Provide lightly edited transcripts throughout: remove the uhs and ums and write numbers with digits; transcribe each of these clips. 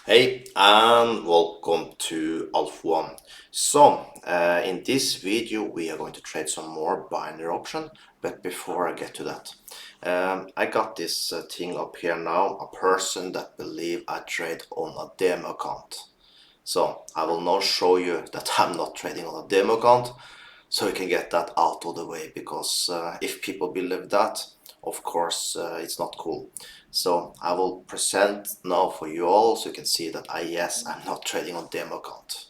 Hey and welcome to Alpha One. In this video we are going to trade some more binary option, but before I get to that, I got this thing up here now, a person that believe I trade on a demo account. So I will now show you that I'm not trading on a demo account, so we can get that out of the way, because if people believe that, of course it's not cool. So I will present now for you all so you can see that yes, I'm not trading on demo account.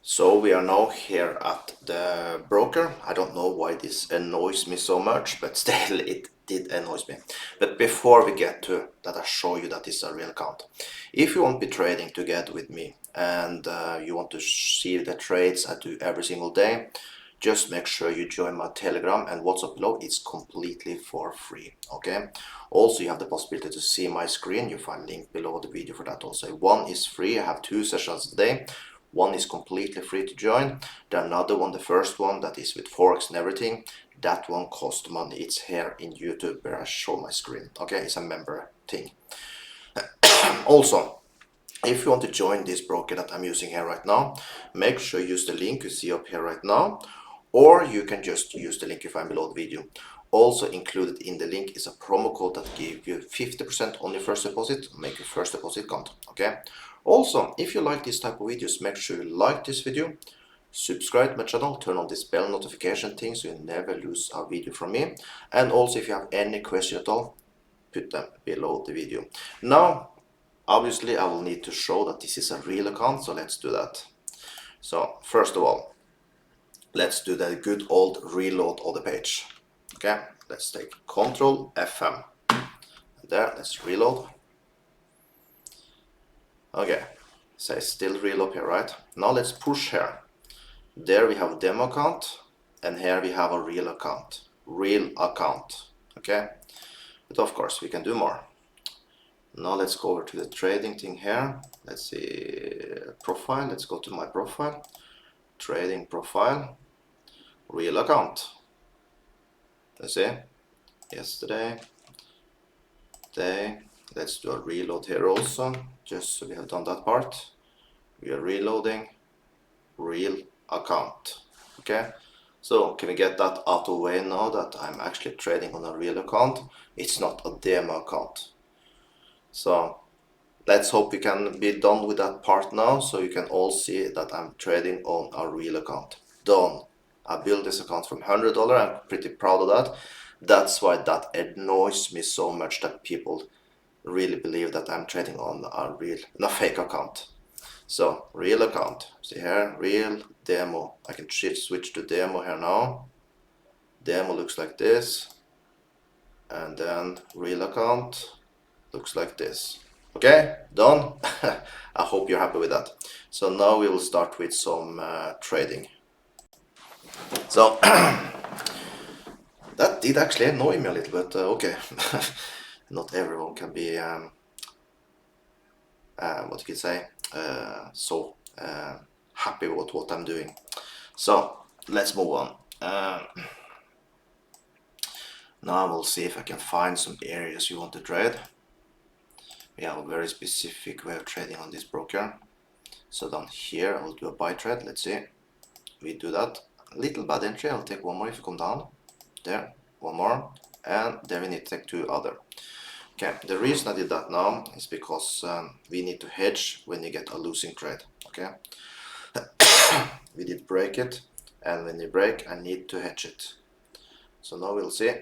So we are now here at the broker. I don't know why this annoys me so much, but still it did annoy me. But before we get to that, I show you that it's a real account. If you want to be trading together with me and you want to see the trades I do every single day, just make sure you join my Telegram and WhatsApp below. It's completely for free. Okay. Also, you have the possibility to see my screen. You find link below the video for that also. One is free. I have 2 sessions a day. One is completely free to join. The another one, the first one, that is with Forex and everything, that one costs money. It's here in YouTube where I show my screen. Okay, it's a member thing. Also, if you want to join this broker that I'm using here right now, make sure you use the link you see up here right now, or you can just use the link you find below the video. Also included in the link is a promo code that gives you 50% on your first deposit, make your first deposit count. Okay. Also, if you like this type of videos, make sure you like this video, subscribe to my channel, turn on this bell notification thing so you never lose a video from me. And also, if you have any question at all, put them below the video. Now, obviously, I will need to show that this is a real account, so let's do that. So, first of all, let's do the good old reload of the page. Okay, let's take Control FM. There, let's reload. Okay, say still reload here, right? Now let's push here. There we have demo account, and here we have a real account. Real account. Okay, but of course we can do more. Now let's go over to the trading thing here. Let's see, profile. Let's go to my profile. Trading profile. Real account. Let's see. Yesterday. Day. Let's do a reload here also, just so we have done that part. We are reloading. Real account. Okay. So can we get that out of the way now that I'm actually trading on a real account? It's not a demo account. So let's hope we can be done with that part now, so you can all see that I'm trading on a real account. Done. I built this account from $100. I'm pretty proud of that. That's why that annoys me so much, that people really believe that I'm trading on a real, no, fake account. So real account. See here, real demo. I can switch to demo here now. Demo looks like this, and then real account looks like this. Okay, done. I hope you're happy with that. So now we will start with some trading. So that did actually annoy me a little bit. Okay, not everyone can be what you could say, so happy with what I'm doing. So let's move on. Now we'll see if I can find some areas you want to trade. We have a very specific way of trading on this broker. So down here I will do a buy trade. Let's see. We do that. Little bad entry. I'll take one more if you come down. There, one more, and there we need to take 2 other. Okay, the reason I did that now is because we need to hedge when you get a losing trade. Okay, we did break it, and when you break, I need to hedge it. So now we'll see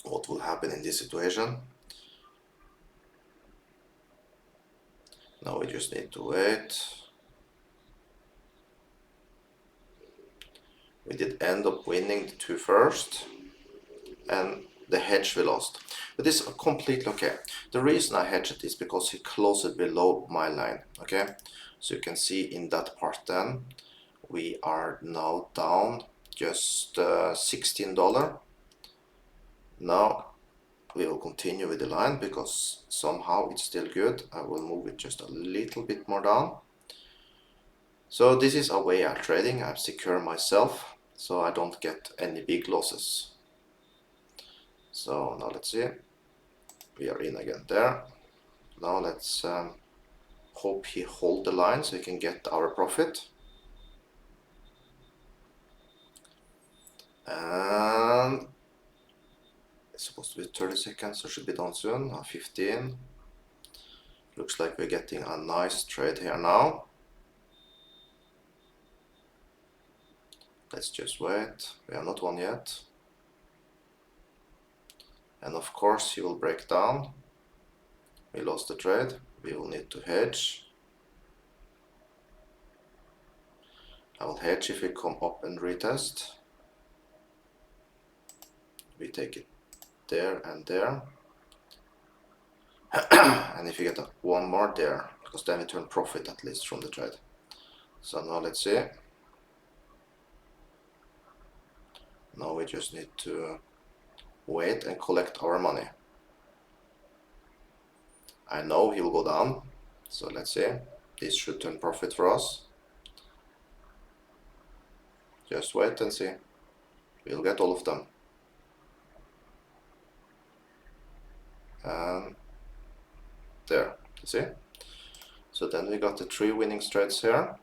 what will happen in this situation. Now we just need to wait. We did end up winning the 2 first, and the hedge we lost, but this is completely okay. The reason I hedged it is because he closed it below my line. Okay, so you can see in that part then we are now down just $16. Now we will continue with the line because somehow it's still good. I will move it just a little bit more down. So this is a way I'm trading. I'm secure myself so I don't get any big losses. So now let's see, we are in again there. Now let's hope he hold the line so we can get our profit. And it's supposed to be 30 seconds, so it should be done soon. 15. Looks like we're getting a nice trade here now. Let's just wait. We have not won yet. And of course he will break down. We lost the trade. We will need to hedge. I will hedge if we come up and retest. We take it there and there. And if you get one more there, because then we turn profit at least from the trade. So now let's see. Now we just need to wait and collect our money. I know he will go down, so let's see. This should turn profit for us. Just wait and see. We'll get all of them. And there, you see? So then we got the 3 winning trades here.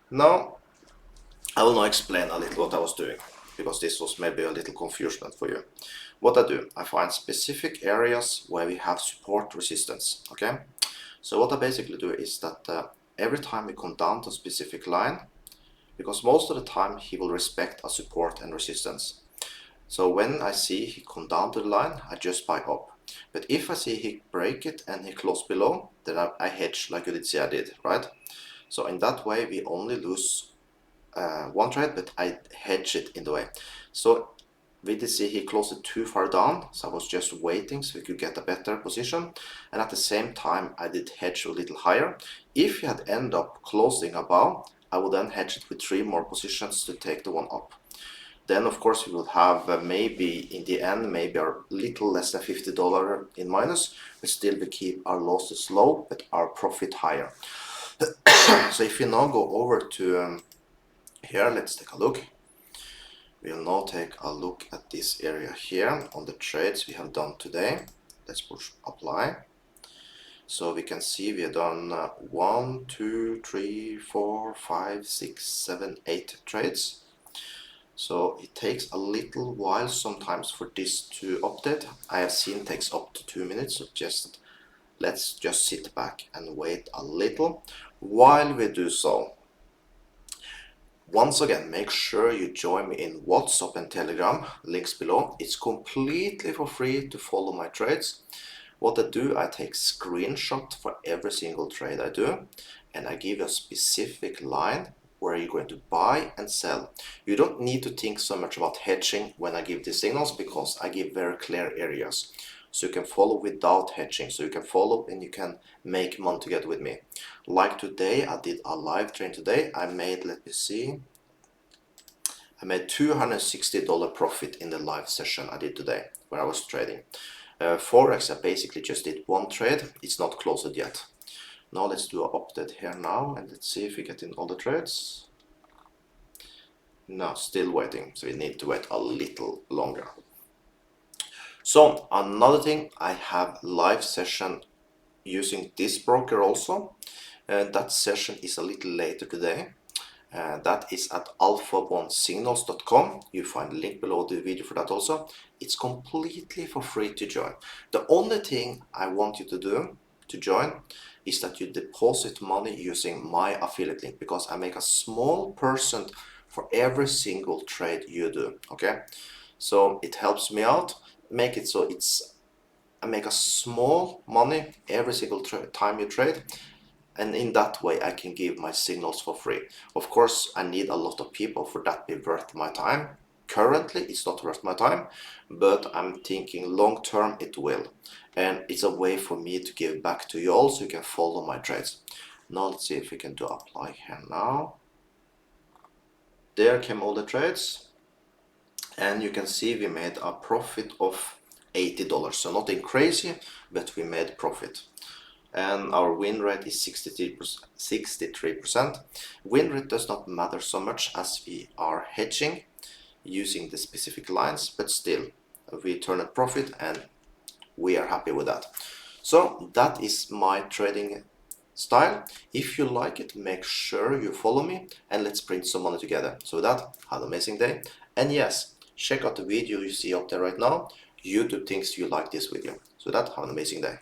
Now, I will now explain a little what I was doing, because this was maybe a little confusion for you. What I do, I find specific areas where we have support resistance, okay? So what I basically do is that every time we come down to a specific line, because most of the time he will respect a support and resistance. So when I see he come down to the line, I just buy up. But if I see he break it and he close below, then I hedge like you did see I did, right? So in that way we only lose one trade, but I hedge it in the way. So we did see he closed it too far down, so I was just waiting so we could get a better position. And at the same time I did hedge a little higher. If he had ended up closing above, I would then hedge it with 3 more positions to take the one up. Then of course we will have maybe in the end maybe a little less than $50 in minus, but still we keep our losses low but our profit higher. So if we now go over to here, let's take a look. We'll now take a look at this area here on the trades we have done today. Let's push apply. So we can see we have done 1, 2, 3, 4, 5, 6, 7, 8 trades. So it takes a little while sometimes for this to update. I have seen it takes up to 2 minutes, so let's just sit back and wait a little. While we do so, once again, make sure you join me in WhatsApp and Telegram, links below. It's completely for free to follow my trades. What I do, I take screenshot for every single trade I do, and I give you a specific line where you're going to buy and sell. You don't need to think so much about hedging when I give these signals, because I give very clear areas. So you can follow without hedging, so you can follow and you can make money together with me. Like today, I did a live trade today. I made, let me see, I made $260 profit in the live session I did today, where I was trading. Forex, I basically just did one trade. It's not closed yet. Now let's do an update here now, and let's see if we get in all the trades. No, still waiting, so we need to wait a little longer. So another thing, I have live session using this broker also. That session is a little later today. That is at alpha1signals.com. You find a link below the video for that also. It's completely for free to join. The only thing I want you to do to join is that you deposit money using my affiliate link, because I make a small percent for every single trade you do, okay? So it helps me out. Make it so I make a small money every single time you trade, and in that way I can give my signals for free. Of course, I need a lot of people for that to be worth my time. Currently it's not worth my time, but I'm thinking long term it will, and it's a way for me to give back to you all so you can follow my trades. Now let's see if we can do apply here now. There came all the trades, and you can see we made a profit of $80. So nothing crazy, but we made profit. And our win rate is 63%. Win rate does not matter so much as we are hedging using the specific lines, but still we turn a profit and we are happy with that. So that is my trading style. If you like it, make sure you follow me and let's print some money together. So with that, have an amazing day. And yes, check out the video you see up there right now. YouTube thinks you like this video. So with that, have an amazing day.